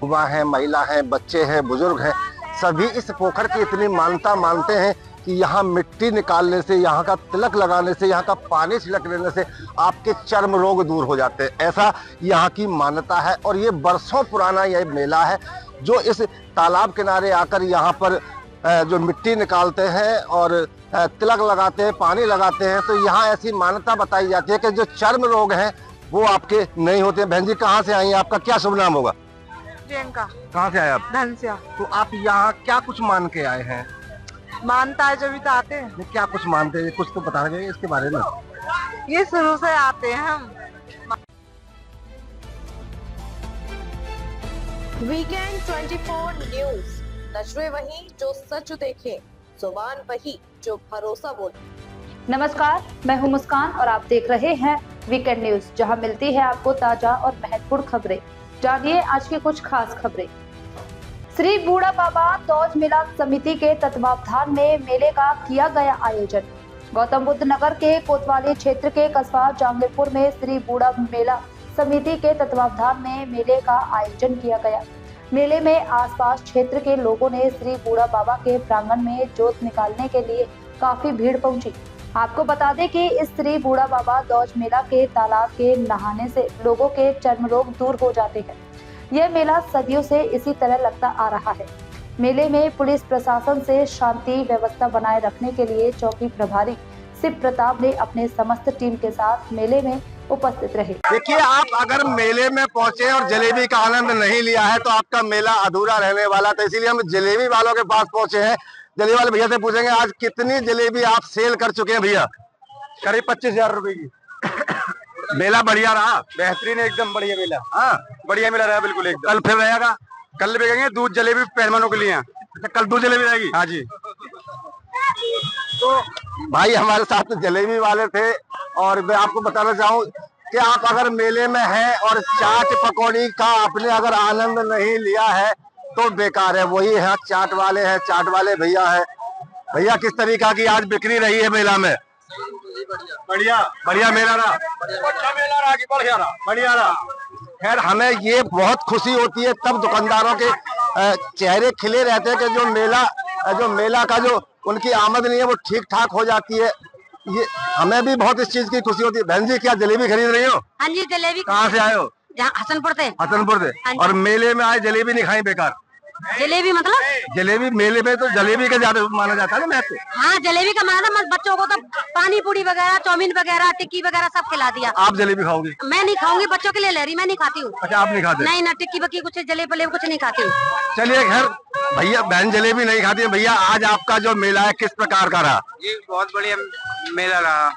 युवा हैं, महिला हैं, बच्चे हैं, बुजुर्ग हैं, सभी इस पोखर की इतनी मान्यता मानते हैं कि यहाँ मिट्टी निकालने से, यहाँ का तिलक लगाने से, यहाँ का पानी छिड़क लेने से आपके चर्म रोग दूर हो जाते हैं। ऐसा यहाँ की मान्यता है और ये बरसों पुराना यह मेला है जो इस तालाब किनारे आकर यहाँ पर जो मिट्टी निकालते हैं और तिलक लगाते हैं, पानी लगाते हैं, तो यहाँ ऐसी मान्यता बताई जाती है कि जो चर्म रोग हैं वो आपके नहीं होते। बहन जी कहाँ से आई हैं, आपका क्या शुभ नाम होगा? प्रियंका। कहाँ से आए आप? धनसिया। तो आप यहाँ क्या कुछ मान के आए हैं? मानता है जब तो आते हैं। ये क्या कुछ मानते हैं, कुछ तो बता देंगे इसके बारे में? ये शुरू से आते हैं हम। वीकेंड 24 न्यूज, नजरें वही जो सच देखे, जुबान वही जो भरोसा बोले। नमस्कार, मैं हूं मुस्कान और आप देख रहे हैं वीकेंड न्यूज, जहां मिलती है आपको ताजा और महत्वपूर्ण खबरें। जानिए आज की कुछ खास खबरें। श्री बूढ़ा बाबा दौज मेला समिति के तत्वावधान में मेले का किया गया आयोजन। गौतम बुद्ध नगर के कोतवाली क्षेत्र के कस्बा जहांगीरपुर में श्री बूढ़ा मेला समिति के तत्वावधान में मेले का आयोजन किया गया। मेले में आसपास क्षेत्र के लोगों ने श्री बूढ़ा बाबा के प्रांगण में जोत निकालने के लिए काफी भीड़ पहुंची। आपको बता दें कि इस श्री बूढ़ा बाबा दौज मेला के तालाब के नहाने से लोगों के चर्म रोग दूर हो जाते हैं। यह मेला सदियों से इसी तरह लगता आ रहा है। मेले में पुलिस प्रशासन से शांति व्यवस्था बनाए रखने के लिए चौकी प्रभारी शिव प्रताप ने अपने समस्त टीम के साथ मेले में उपस्थित रहे। देखिए, आप अगर मेले में पहुंचे और जलेबी का आनंद नहीं लिया है तो आपका मेला अधूरा रहने वाला था। इसीलिए हम जलेबी वालों के पास पहुंचे हैं। जलेबी वाले भैया से पूछेंगे आज कितनी जलेबी आप सेल कर चुके हैं भैया? करीब 25,000 रुपए की। मेला बढ़िया रहा? बेहतरीन, एकदम बढ़िया मेला। हाँ, बढ़िया मेला रहा बिल्कुल एकदम। कल फिर रहेगा? कल बिकेंगे दूध जलेबी पहलवानों के लिए। अच्छा, कल दूध जलेबी रहेगी? हाँ जी। तो भाई हमारे साथ जलेबी वाले थे और मैं आपको बताना चाहूँ कि आप अगर मेले में हैं और चाट पकौड़ी का आपने अगर आनंद नहीं लिया है तो बेकार है। वही है चाट वाले हैं, चाट वाले भैया है। भैया किस तरीका की आज बिक्री रही है मेला में? बढ़िया बढ़िया मेला रहा? अच्छा मेला रहा कि बढ़िया रहा? बढ़िया रहा। खैर हमें ये बहुत खुशी होती है तब दुकानदारों के चेहरे खिले रहते हैं कि जो मेला का जो उनकी आमदनी है वो ठीक ठाक हो जाती है। ये हमें भी बहुत इस चीज की खुशी होती है। बहन जी क्या जलेबी खरीद रही हो? हाँ जी, जलेबी। कहाँ से आए हो? हसनपुर से। हसनपुर से। और मेले में आए जलेबी नहीं खाई बेकार? जलेबी मतलब जलेबी मेले में तो जलेबी का ज्यादा माना जाता है ना महत्व। हाँ, जलेबी का माना था। बच्चों को तो पानी पूरी वगैरह, चाउमीन वगैरह, टिक्की वगैरह सब खिला दिया। आप जलेबी खाओगी? मैं नहीं खाऊंगी, बच्चों के लिए ले रही, मैं नहीं खाती हूँ। अच्छा, आप नहीं खाते? नहीं ना, टिक्की बक्की कुछ जलेबी कुछ नहीं खाती हूँ। चलिए खैर, भैया बहन जलेबी नहीं खाती है। भैया आज आपका जो मेला है किस प्रकार का रहा? ये बहुत बढ़िया मेला रहा।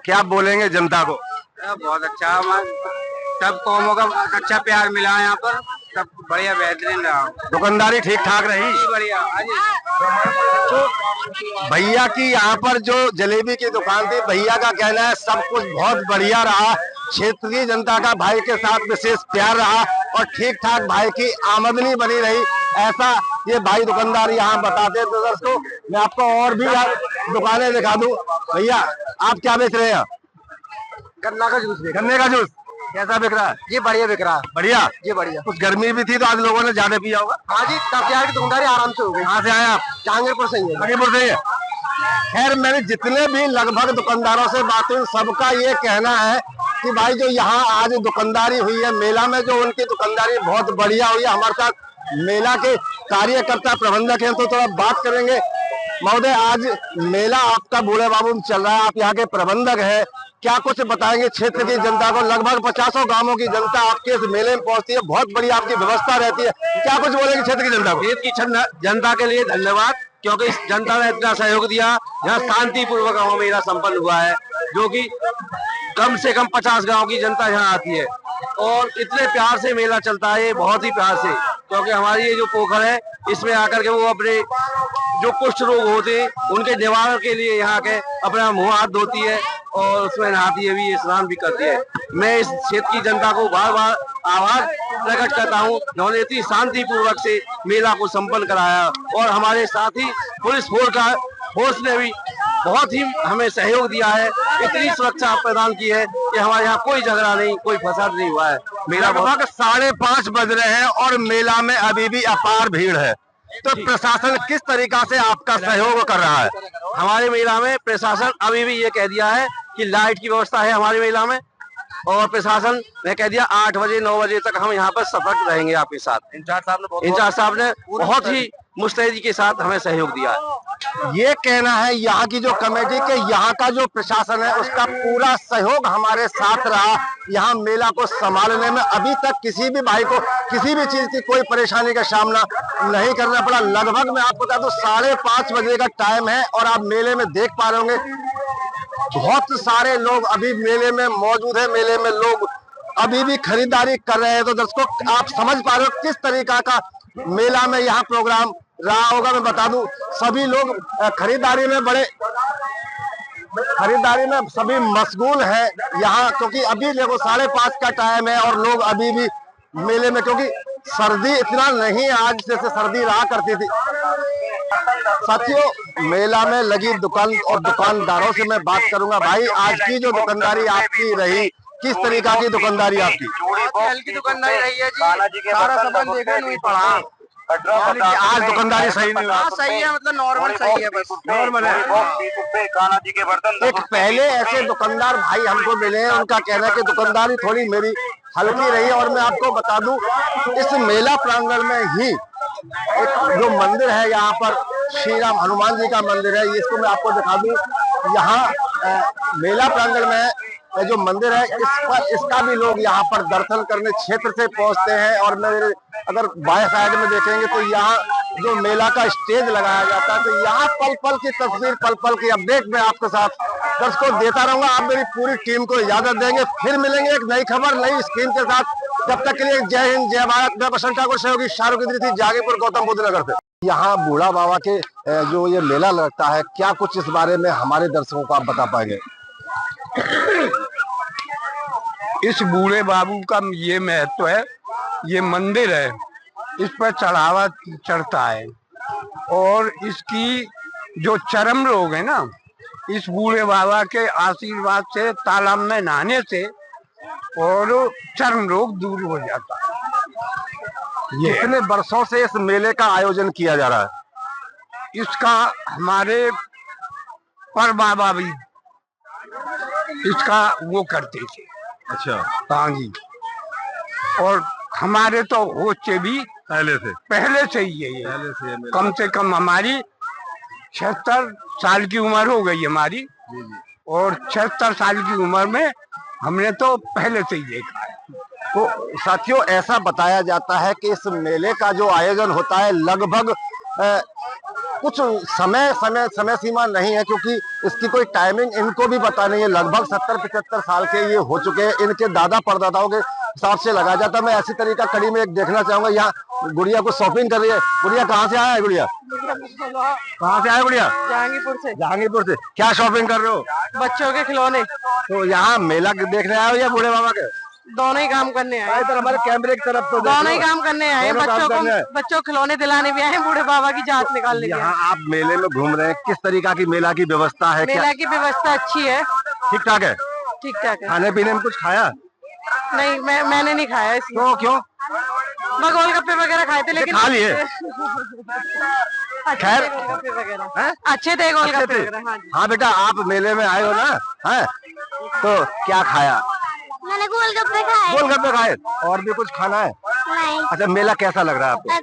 क्या बोलेंगे जनता को? बहुत अच्छा, सब कौमों का अच्छा प्यार मिला यहाँ पर। सब बढ़िया बेहतरीन रहा। दुकानदारी ठीक ठाक रही? बढ़िया। तो भैया की यहाँ पर जो जलेबी की दुकान थी, भैया का कहना है सब कुछ बहुत बढ़िया रहा। क्षेत्रीय जनता का भाई के साथ विशेष प्यार रहा और ठीक ठाक भाई की आमदनी बनी रही, ऐसा ये भाई दुकानदार यहाँ बताते हैं। तो दोस्तों मैं आपको और भी दुकानें दिखा दूं। भैया आप क्या बेच रहे हैं? गन्ना का जूस। गन्ने का जूस कैसा बिक रहा है? ये बढ़िया बिक रहा है। बढ़िया। ये बढ़िया। कुछ गर्मी भी थी तो आज लोगों ने ज्यादा पिया होगा। हाँ जी, 10,000 की दुकानदारी आराम से हो गई। कहाँ से आए आप? जहांगीरपुर से ही है। जहांगीरपुर से ही है। खैर मैंने जितने भी लगभग दुकानदारों से बात हुई सबका ये कहना है कि भाई जो यहाँ आज दुकानदारी हुई है मेला में, जो उनकी दुकानदारी बहुत बढ़िया हुई है। हमारे साथ मेला के कार्यकर्ता प्रबंधक हैं तो थोड़ा बात करेंगे। महोदय आज मेला आपका बूढ़े बाबू में चल रहा है, आप यहाँ के प्रबंधक हैं, क्या कुछ बताएंगे क्षेत्र की जनता को? लगभग 50 गांवों की जनता आपके इस मेले में पहुंचती है, बहुत बड़ी आपकी व्यवस्था रहती है, क्या कुछ बोलेंगे क्षेत्र की जनता को? क्षेत्र की जनता के लिए धन्यवाद, क्योंकि इस जनता ने इतना सहयोग दिया। यहाँ शांतिपूर्वक गाँव मेला संपन्न हुआ है, जो कि कम से कम 50 गांव की जनता यहाँ आती है और इतने प्यार से मेला चलता है। ये बहुत ही प्यार से, क्योंकि हमारी ये जो पोखर है इसमें आकर के वो अपने जो कुष्ठ रोग होते हैं उनके निवारण के लिए यहाँ के अपना मुंह हाथ धोती है और उसमें नहाती है भी, स्नान भी करती है। मैं इस क्षेत्र की जनता को बार बार आभार प्रकट करता हूँ, जिन्होंने इतनी शांतिपूर्वक से मेला को संपन्न कराया और हमारे साथ ही पुलिस फोर्स ने भी बहुत ही हमें सहयोग दिया है, इतनी सुरक्षा प्रदान की है कि हमारे यहाँ कोई झगड़ा नहीं, कोई फसाद नहीं हुआ है। मेला लगभग 5:30 बज रहे हैं और मेला में अभी भी अपार भीड़ है, तो प्रशासन किस तरीका से आपका सहयोग कर रहा है? हमारे मेला में प्रशासन अभी भी ये कह दिया है कि लाइट की व्यवस्था है हमारे मेला में, और प्रशासन ने कह दिया 8 बजे 9 बजे तक हम यहाँ पर सतर्क रहेंगे आपके साथ। इंचार्ज साहब ने बहुत ही मुस्तैदी के साथ हमें सहयोग दिया है। ये कहना है यहाँ की जो कमेटी के यहाँ का जो प्रशासन है उसका पूरा सहयोग हमारे साथ रहा यहाँ मेला को संभालने में। अभी तक किसी भी भाई को किसी भी चीज की कोई परेशानी का सामना नहीं करना पड़ा। लगभग मैं आपको बता दूं 5:30 बजे का टाइम है और आप मेले में देख पा रहे होंगे बहुत सारे लोग अभी मेले में मौजूद है। मेले में लोग अभी भी खरीदारी कर रहे हैं। तो दर्शकों आप समझ पा रहे हो किस तरीका का मेला में यहाँ प्रोग्राम रहा होगा। मैं बता दूं सभी लोग खरीदारी में सभी मशगूल हैं यहाँ, क्योंकि अभी देखो 5:30 का टाइम है और लोग अभी भी मेले में, क्योंकि सर्दी इतना नहीं आज जैसे सर्दी रहा करती थी। साथियों मेला में लगी दुकान और दुकानदारों से मैं बात करूंगा। भाई आज की जो दुकानदारी आपकी रही, किस तरीका की दुकानदारी आपकी? की दुकानदारी रही है जी, सारा सामान देखा नहीं पड़ा। आज दुकानदारी सही नहीं हुआ? सही है, मतलब नॉर्मल सही है, बस नॉर्मल है। एक पहले ऐसे दुकानदार भाई हमको मिले हैं, उनका कहना है कि दुकानदारी थोड़ी मेरी हल्की रही है। और मैं आपको बता दूं इस मेला प्रांगण में ही एक जो मंदिर है यहाँ पर श्री राम हनुमान जी का मंदिर है, इसको मैं आपको दिखा दूं। यहाँ मेला प्रांगण में जो मंदिर है इसका भी लोग यहाँ पर दर्शन करने क्षेत्र से पहुंचते हैं। और मेरे अगर बाएं साइड में देखेंगे तो यहाँ जो मेला का स्टेज लगाया जाता है, तो यहाँ पल पल की तस्वीर, पल पल की अपडेट मैं आपके साथ दर्शकों देता रहूंगा। आप मेरी पूरी टीम को इजाजत देंगे, फिर मिलेंगे एक नई खबर नई स्कीम के साथ। जब तक के लिए जय हिंद जय भारत। मैं बसंत ठाकुर सहयोगी शाहरुख थी जागीपुर गौतम बुद्ध नगर से। यहाँ बूढ़ा बाबा के जो ये मेला लगता है, क्या कुछ इस बारे में हमारे दर्शकों को आप बता पाएंगे? इस बूढ़े बाबू का ये महत्व है, ये मंदिर है, इस पर चढ़ावा चढ़ता है और इसकी जो चर्म रोग है ना, इस बूढ़े बाबा के आशीर्वाद से तालाब में नहाने से और चर्म रोग दूर हो जाता है। ये कितने वर्षों से इस मेले का आयोजन किया जा रहा है? इसका हमारे पर बाबा भी इसका वो करते थे। अच्छा, हाँ जी, और हमारे तो होचे भी पहले से ही है ये। कम से कम हमारी 76 साल की उम्र हो गई हमारी, और 76 साल की उम्र में हमने तो पहले से ही देखा है। तो साथियों ऐसा बताया जाता है कि इस मेले का जो आयोजन होता है लगभग कुछ समय सीमा नहीं है, क्योंकि इसकी कोई टाइमिंग इनको भी पता नहीं है। लगभग 70-75 साल के ये हो चुके हैं, इनके दादा परदादाओं के हिसाब से लगाया जाता है। मैं ऐसी तरीका कड़ी में एक देखना चाहूंगा। यहाँ गुड़िया को शॉपिंग कर रही है। गुड़िया कहाँ से आया है? गुड़िया कहाँ से आया? गुड़िया जहांगीरपुर से। क्या शॉपिंग कर रहे हो? बच्चों के खिलौने। तो यहाँ मेला देखने आए हो या बूढ़े बाबा के? दोनों ही काम करने आए। इधर हमारे कैमरे की तरफ तो दोनों ही काम करने आए। बच्चों को खिलौने दिलाने भी आए, बूढ़े बाबा की जात निकालने भी आए। यहाँ आप मेले में घूम रहे हैं, किस तरीका की मेला की व्यवस्था है? मेला की व्यवस्था अच्छी है, ठीक ठाक है। ठीक ठाक है। खाने पीने में कुछ खाया? नहीं, मैंने नहीं खाया इसलिए। क्यों? मैं गोलगप्पे वगैरह खाए थे, लेकिन खा लिए। खैर अच्छे थे गोलगप्पे वगैरह। हाँ बेटा, आप मेले में आए हो ना, है तो क्या खाया? मैंने गोलगप्पे खाए। गोलगप्पे खाए। और भी कुछ खाना है? नहीं। अच्छा, मेला कैसा लग रहा है आपको?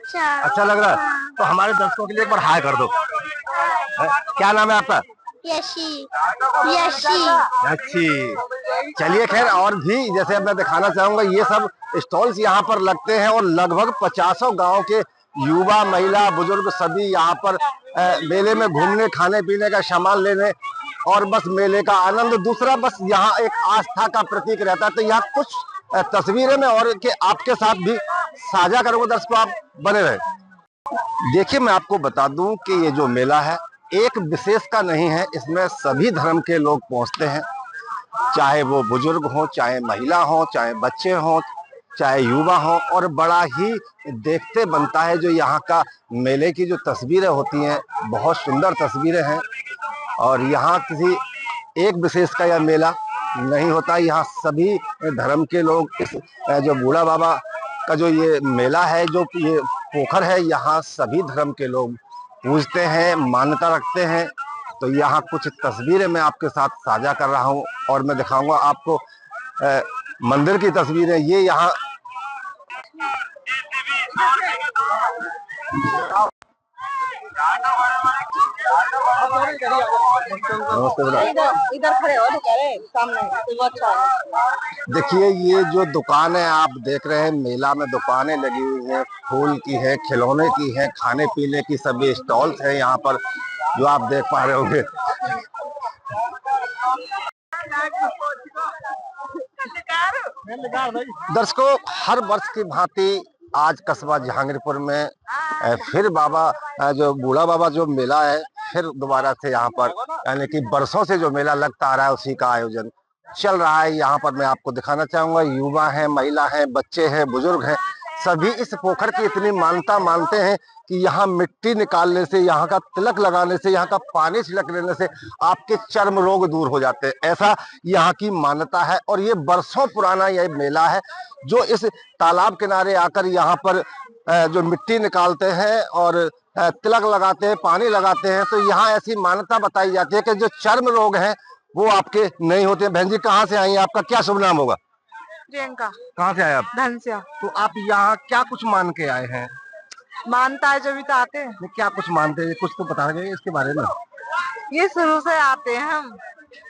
अच्छा लग रहा है। तो हमारे दर्शकों के लिए एक बार हाय कर दो। क्या नाम है आपका? यशी। चलिए खैर, और भी जैसे अब मैं दिखाना चाहूंगा, ये सब स्टॉल्स यहाँ पर लगते हैं और लगभग 50 गांव के युवा महिला बुजुर्ग सभी यहाँ पर मेले में घूमने, खाने पीने का सामान लेने और बस मेले का आनंद। दूसरा बस यहाँ एक आस्था का प्रतीक रहता है। तो यहाँ कुछ तस्वीरें में और के आपके साथ भी साझा करूंगा, दर्शकों आप बने रहे। देखिए मैं आपको बता दूं कि ये जो मेला है एक विशेष का नहीं है, इसमें सभी धर्म के लोग पहुंचते हैं, चाहे वो बुजुर्ग हो, चाहे महिला हो, चाहे बच्चे हो, चाहे युवा हो। और बड़ा ही देखते बनता है जो यहाँ का मेले की जो तस्वीरें होती हैं, बहुत सुंदर तस्वीरें हैं। और यहाँ किसी एक विशेष का यह मेला नहीं होता, यहाँ सभी धर्म के लोग इस जो बूढ़ा बाबा का जो ये मेला है, जो ये पोखर है, यहाँ सभी धर्म के लोग पूजते हैं, मान्यता रखते हैं। तो यहाँ कुछ तस्वीरें मैं आपके साथ साझा कर रहा हूँ और मैं दिखाऊंगा आपको मंदिर की तस्वीरें। ये यहाँ इधर खड़े हो सामने। देखिए, ये जो दुकान है आप देख रहे हैं, मेला में दुकानें लगी हुई हैं, फूल की है, खिलौने की है, खाने पीने की सभी स्टॉल्स हैं यहाँ पर जो आप देख पा रहे होंगे। दर्शकों, हर वर्ष की भांति आज कस्बा जहांगीरपुर में फिर बाबा जो बूढ़ा बाबा जो मेला है फिर दोबारा से यहाँ पर, यानी कि बरसों से जो मेला लगता आ रहा है उसी का आयोजन चल रहा है। यहाँ पर मैं आपको दिखाना चाहूंगा, युवा हैं, महिला हैं, बच्चे हैं, बुजुर्ग हैं, सभी इस पोखर की इतनी मान्यता मानते हैं कि यहाँ मिट्टी निकालने से, यहाँ का तिलक लगाने से, यहाँ का पानी छिड़क लेने से आपके चर्म रोग दूर हो जाते हैं, ऐसा यहाँ की मान्यता है। और ये बरसों पुराना यह मेला है जो इस तालाब किनारे आकर यहाँ पर जो मिट्टी निकालते हैं और तिलक लगाते हैं, पानी लगाते हैं। तो यहाँ ऐसी मान्यता बताई जाती है कि जो चर्म रोग हैं वो आपके नहीं होते। बहन जी, कहाँ से आई हैं? आपका क्या शुभ नाम होगा? प्रियंका। कहाँ से आए आप? धनसिया। तो आप यहाँ क्या कुछ मान के आए हैं? मानता है, जब भी तो आते हैं। क्या कुछ मानते हैं, कुछ तो बता दीजिए इसके बारे में। ये शुरू से आते हैं हम,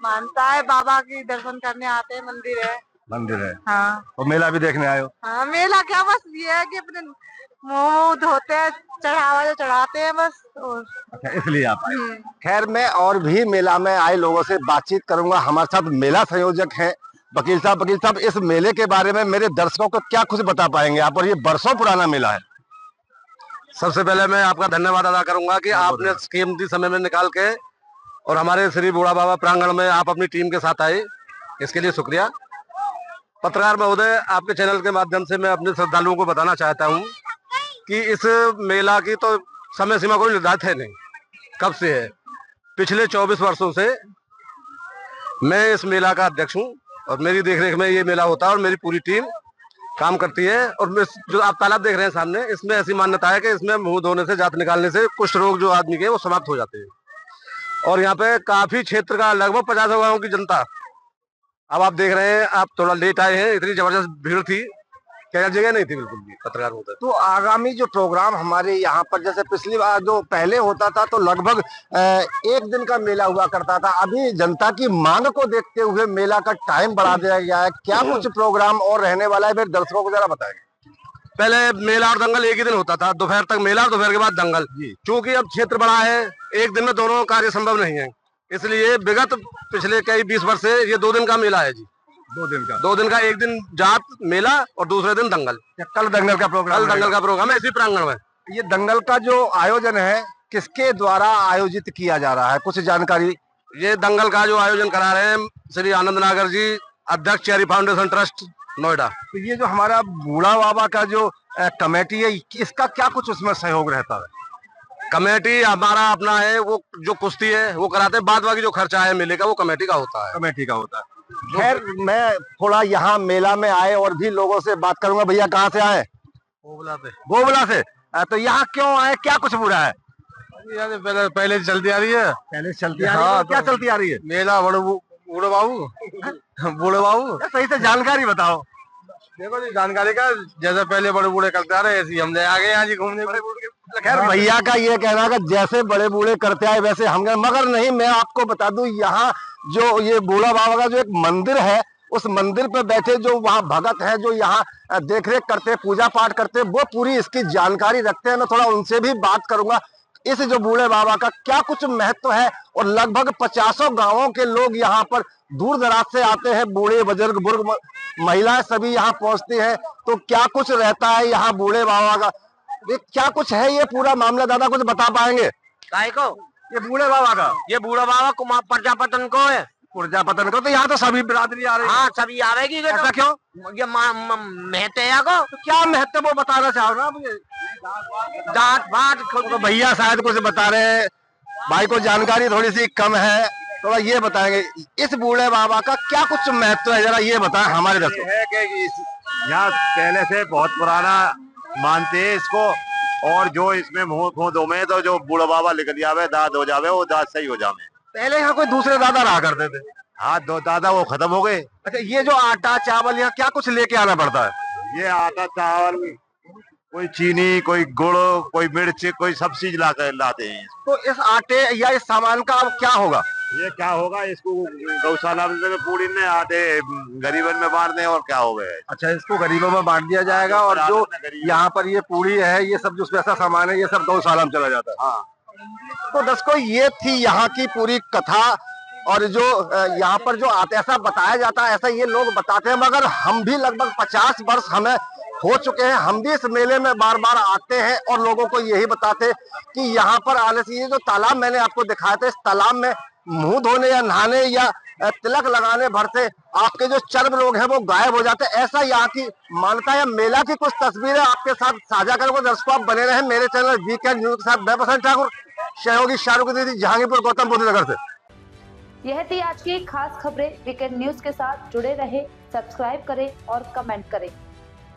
मानता है, बाबा की दर्शन करने आते हैं, मंदिर है। मंदिर है, हाँ। और मेला भी देखने आए हो? हाँ, मेला क्या, बस ये है कि अपने मुंह धोते हैं, चढ़ावा जो चढ़ाते हैं बस। और अच्छा, इसलिए आप आए। खैर, मैं और भी मेला में आए लोगों से बातचीत करूंगा। हमारे साथ मेला संयोजक हैं वकील साहब। वकील साहब, इस मेले के बारे में मेरे दर्शकों को क्या कुछ बता पाएंगे आप? और ये बरसों पुराना मेला है। सबसे पहले मैं आपका धन्यवाद अदा करूंगा कि आपने कीमती समय में निकाल के और हमारे श्री बूढ़ा बाबा प्रांगण में आप अपनी टीम के साथ आए, इसके लिए शुक्रिया। पत्रकार महोदय, आपके चैनल के माध्यम से मैं अपने श्रद्धालुओं को बताना चाहता हूं कि इस मेला की तो समय सीमा कोई निर्धारित है नहीं, कब से है। पिछले 24 वर्षों से मैं इस मेला का अध्यक्ष हूं और मेरी देखरेख में ये मेला होता है और मेरी पूरी टीम काम करती है। और जो आप तालाब देख रहे हैं सामने, इसमें ऐसी मान्यता है कि इसमें मुंह धोने से, जात निकालने से कुछ रोग जो आदमी के वो समाप्त हो जाते हैं। और यहाँ पे काफी क्षेत्र का लगभग 50 गाँव की जनता, अब आप देख रहे हैं, आप थोड़ा लेट आए हैं, इतनी जबरदस्त भीड़ थी, क्या जगह नहीं थी बिल्कुल भी पत्रकार होता। तो आगामी जो प्रोग्राम हमारे यहाँ पर, जैसे पिछली बार जो पहले होता था तो लगभग एक दिन का मेला हुआ करता था, अभी जनता की मांग को देखते हुए मेला का टाइम बढ़ा दिया गया है। क्या कुछ प्रोग्राम और रहने वाला है, मेरे दर्शकों को जरा बताएंगे। पहले मेला और दंगल एक ही दिन होता था, दोपहर तक मेला और दोपहर के बाद दंगल। क्योंकि अब क्षेत्र बड़ा है, एक दिन में दोनों कार्य संभव नहीं है, इसलिए विगत पिछले कई 20 वर्ष से ये 2 दिन का मेला है जी। 2 दिन का, एक दिन जात मेला और दूसरे दिन दंगल। कल दंगल का प्रोग्राम? कल दंगल का प्रोग्राम है इसी प्रांगण में। ये दंगल का जो आयोजन है किसके द्वारा आयोजित किया जा रहा है, कुछ जानकारी? ये दंगल का जो आयोजन करा रहे हैं श्री आनंद नागर जी, अध्यक्ष चेरी फाउंडेशन ट्रस्ट नोएडा। तो ये जो हमारा बूढ़ा बाबा का जो कमेटी है, इसका क्या कुछ उसमें सहयोग रहता है? कमेटी हमारा अपना है, वो जो कुश्ती है वो कराते हैं, बाद बाकी जो खर्चा है मेले का वो कमेटी का होता है। कमेटी का होता है। खैर, मैं थोड़ा यहाँ मेला में आए और भी लोगों से बात करूंगा। भैया, कहाँ से आए? बोबला से। तो यहाँ क्यों आए, क्या कुछ बुरा है? पहले चलती आ रही है। पहले चलती आ रही है? क्या चलती आ रही है? मेला बूढ़े बाबू सही से जानकारी बताओ। देखो जी, जानकारी का जैसे पहले बड़े बूढ़े करते आ रहे ऐसे हम आगे यहाँ जी घूमने। खैर, भैया का ये कहना है कि जैसे बड़े बूढ़े करते आए वैसे हम गए, मगर नहीं। मैं आपको बता दूं, यहाँ जो ये बूढ़ा बाबा का जो एक मंदिर है, उस मंदिर पे बैठे जो वहाँ भगत है, जो यहाँ देखरेख करते हैं, पूजा पाठ करते हैं, वो पूरी इसकी जानकारी रखते हैं। मैं थोड़ा उनसे भी बात करूंगा, इस जो बूढ़े बाबा का क्या कुछ महत्व है। और लगभग 50 गांवों के लोग यहाँ पर दूर दराज से आते हैं, बूढ़े बुजुर्ग, बुर्ग महिलाएं सभी यहाँ पहुंचती हैं। तो क्या कुछ रहता है यहाँ बूढ़े बाबा का, ये क्या कुछ है ये पूरा मामला, दादा कुछ बता पाएंगे? काय को? ये बूढ़े बाबा का, ये बूढ़ा बाबा कुमार प्रजापतन को है। प्रजापतन को? तो यहाँ तो सभी बिरादरी आ रही है। हाँ, सभी आवेगी। ऐसा क्यों? ये महत्व है को? तो क्या महत्व वो बताना चाहो ना मुझे? जात बात तो भैया शायद कुछ बता रहे हैं। भाई को जानकारी थोड़ी सी कम है, थोड़ा ये बताएंगे इस बूढ़े बाबा का क्या कुछ महत्व है, जरा ये बताएं हमारे दर्शकों को। है कि यहाँ पहले से बहुत पुराना मानते हैं इसको, और जो इसमें मुंह धो में तो जो बूढ़ा बाबा लिख दिया हुआ दांत हो जावे, वो दांत सही हो जावे। पहले यहाँ कोई दूसरे दादा रहा करते थे? हाँ, दो दादा वो खत्म हो गए। अच्छा, ये जो आटा चावल यहाँ क्या कुछ लेके आना पड़ता है? ये आटा चावल, कोई चीनी, कोई गुड़, कोई मिर्च, कोई सब चीज लाते हैं। तो इस आटे या इस सामान का अब क्या होगा? ये क्या होगा, इसको गौशाला में पूरी ने आटे गरीबन में बांट दें, और क्या हो गया। अच्छा, इसको गरीबों में बांट दिया जाएगा, और जो यहाँ पर ये पूड़ी है, ये सब जो पैसा सामान है, ये सब गौशाला में चला जाता है। हाँ। तो दर्शकों, ये थी यहाँ की पूरी कथा, और जो यहाँ पर जो ऐसा बताया जाता है, ऐसा ये लोग बताते हैं, मगर हम भी लगभग 50 वर्ष हमें हो चुके हैं, हम भी इस मेले में बार बार आते हैं और लोगों को यही बताते हैं कि यहाँ पर आने से, ये जो तालाब मैंने आपको दिखाया था, इस तालाब में मुंह धोने या नहाने या तिलक लगाने भर से आपके जो चर्म रोग हैं वो गायब हो जाते हैं। ऐसा यहाँ की मान्यता है। मेला की कुछ तस्वीरें आपके साथ साझा करूंगा। दर्शकों, आप बने रहे मेरे चैनल वीकेंड न्यूज के साथ। मैं बसंत ठाकुर, सहयोगी शाहरुख दीदी, जहांगीरपुर, गौतम बुद्ध नगर से। यह थी आज की खास खबरें। वीकेंड न्यूज के साथ जुड़े रहे, सब्सक्राइब करें और कमेंट करें।